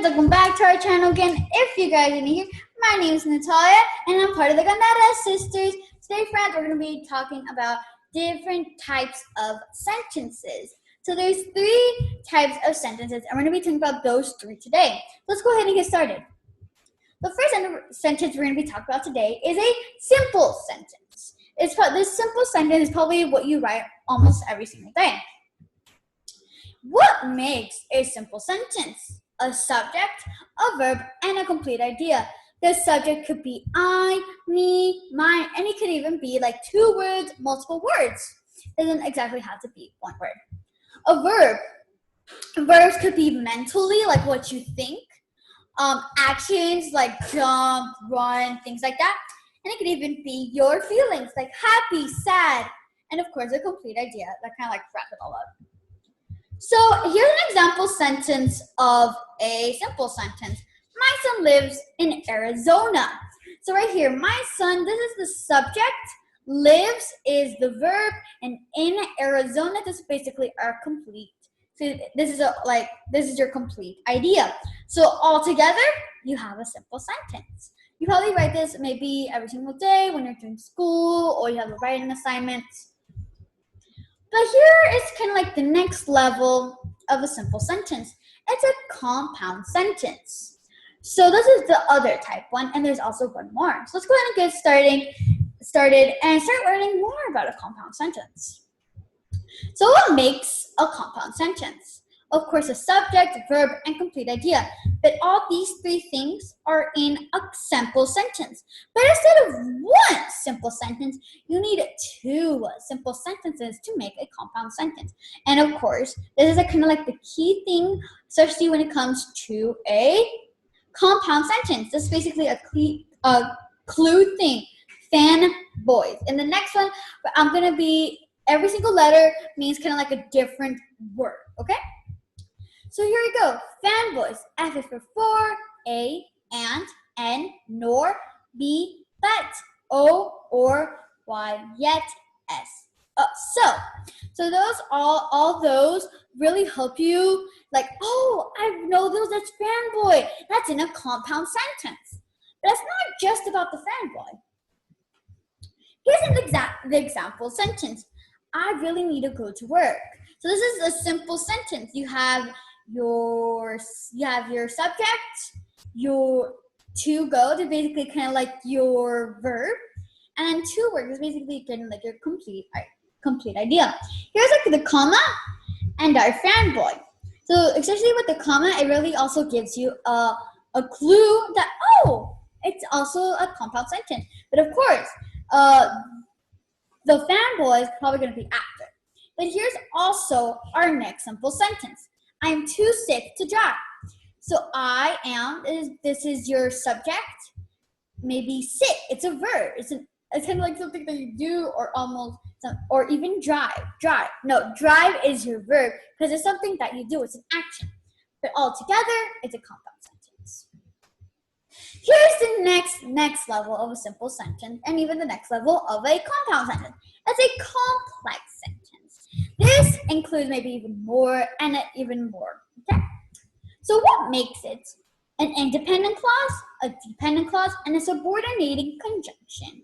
welcome back to our channel again. If you guys are new here, my name is Natalia and I'm part of the Gandara Sisters. Today, friends, we're going to be talking about different types of sentences. So there's 3 types of sentences and we're going to be talking about those 3 today. Let's go ahead and get started. The first sentence we're going to be talking about today is a simple sentence. This simple sentence is probably what you write almost every single day. What makes a simple sentence? A subject, a verb, and a complete idea. The subject could be I, me, mine, and it could even be like 2 words, multiple words. It doesn't exactly have to be 1 word. A verb. Verbs could be mentally, like what you think. Actions like jump, run, things like that. And it could even be your feelings, like happy, sad, and of course a complete idea that kind of like wraps it all up. So here's an example sentence of a simple sentence. My son lives in Arizona. So right here, my son, this is the subject, lives is the verb, and in Arizona, this is basically our complete. So this is your complete idea. So all together, you have a simple sentence. You probably write this maybe every single day when you're doing school or you have a writing assignment. But here is kind of like the next level of a simple sentence. It's a compound sentence. So this is the other type one, and there's also one more. So let's go ahead and get started and start learning more about a compound sentence. So what makes a compound sentence? Of course, a subject, verb, and complete idea. But all these 3 things are in a simple sentence. But instead of 1 simple sentence, you need 2 simple sentences to make a compound sentence. And of course, this is kind of like the key thing, especially when it comes to a compound sentence. This is basically a clue thing. Fanboys. In the next one, I'm going to be, every single letter means kind of like a different word, okay? So here we go. Fanboys. F is for, A, and, N, nor, B, but, O, or, Y, yet, S. So those all those really help you, like, oh, I know those as fanboy. That's in a compound sentence. But it's not just about the fanboy. Here's the example sentence. I really need to go to work. So this is a simple sentence. You have your subject, your to go, to basically kind of like your verb, and then 2 words is basically kind of like your complete idea. Here's like the comma and our fanboy. So especially with the comma, it really also gives you a clue that, oh, it's also a compound sentence. But of course, the fanboy is probably going to be after. But here's also our next simple sentence. I am too sick to drive. So I am, this is your subject. Maybe sick, it's a verb. It's kind of like something that you do or even drive. Drive is your verb because it's something that you do. It's an action. But all together, it's a compound sentence. Here's the next level of a simple sentence and even the next level of a compound sentence. It's a complex sentence. This includes maybe even more and even more, okay? So what makes it an independent clause, a dependent clause, and a subordinating conjunction?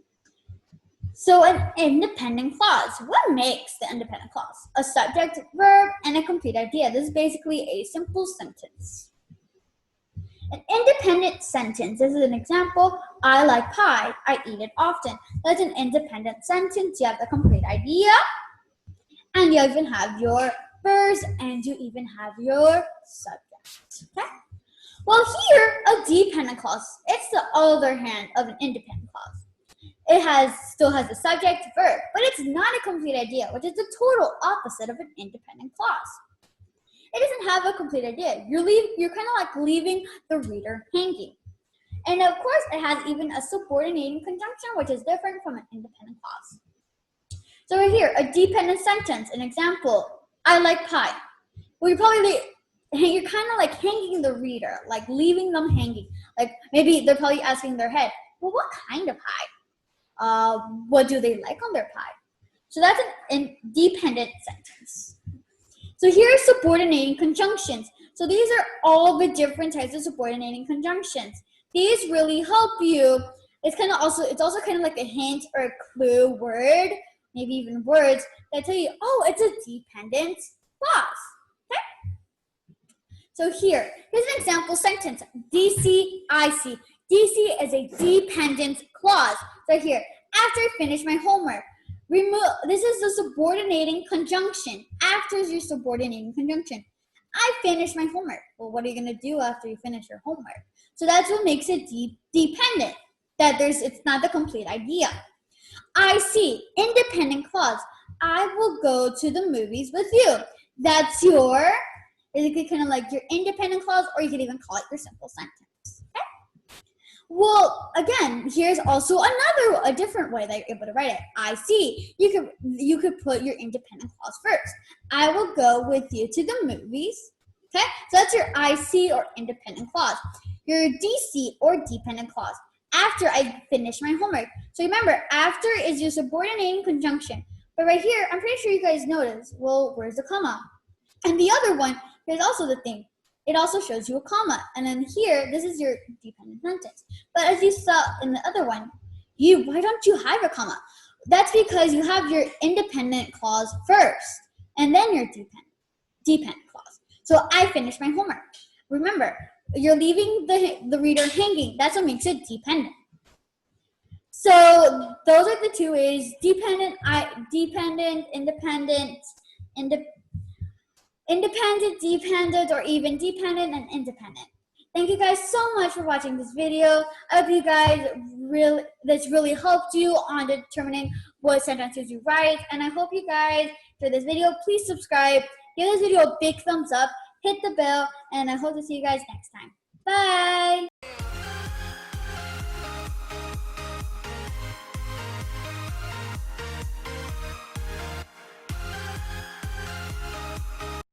So an independent clause, what makes the independent clause? A subject, verb, and a complete idea. This is basically a simple sentence. An independent sentence, this is an example, I like pie, I eat it often. That's an independent sentence. You have the complete idea, and you even have your verbs, and you even have your subject, okay? Well, here, a dependent clause, it's the other hand of an independent clause. It still has the subject, verb, but it's not a complete idea, which is the total opposite of an independent clause. It doesn't have a complete idea. You're kind of like leaving the reader hanging. And of course, it has even a subordinating conjunction, which is different from an independent clause. So right here, a dependent sentence, an example, I like pie. Well, you're kind of like hanging the reader, like leaving them hanging. Like maybe they're probably asking their head, well, what kind of pie? What do they like on their pie? So that's an independent sentence. So here are subordinating conjunctions. So these are all the different types of subordinating conjunctions. These really help you. It's also kind of like a hint or a clue word, maybe even words that tell you, oh, it's a dependent clause. Okay? So here's an example sentence. DC, I see. DC is a dependent clause. So here, after I finish my homework, this is the subordinating conjunction. After is your subordinating conjunction. I finished my homework. Well, what are you going to do after you finish your homework? So that's what makes it dependent. It's not the complete idea. I see, independent clause. I will go to the movies with you. That's your, basically kind of like your independent clause, or you could even call it your simple sentence. Okay? Well, again, here's also a different way that you're able to write it. I see. You could put your independent clause first. I will go with you to the movies. Okay? So that's your I see or independent clause. Your DC or dependent clause. After I finish my homework. So remember, after is your subordinating conjunction. But right here, I'm pretty sure you guys noticed, well, where's the comma? And the other one, here's also the thing. It also shows you a comma. And then here, this is your dependent sentence. But as you saw in the other one, why don't you have a comma? That's because you have your independent clause first, and then your dependent clause. So I finished my homework. Remember, you're leaving the reader hanging. That's what makes it dependent. So those are the two ways: dependent, independent, dependent, or even dependent and independent. Thank you guys so much for watching this video. I hope you guys this really helped you on determining what sentences you write. And I hope you guys enjoyed this video. Please subscribe, give this video a big thumbs up, hit the bell, and I hope to see you guys next time. Bye!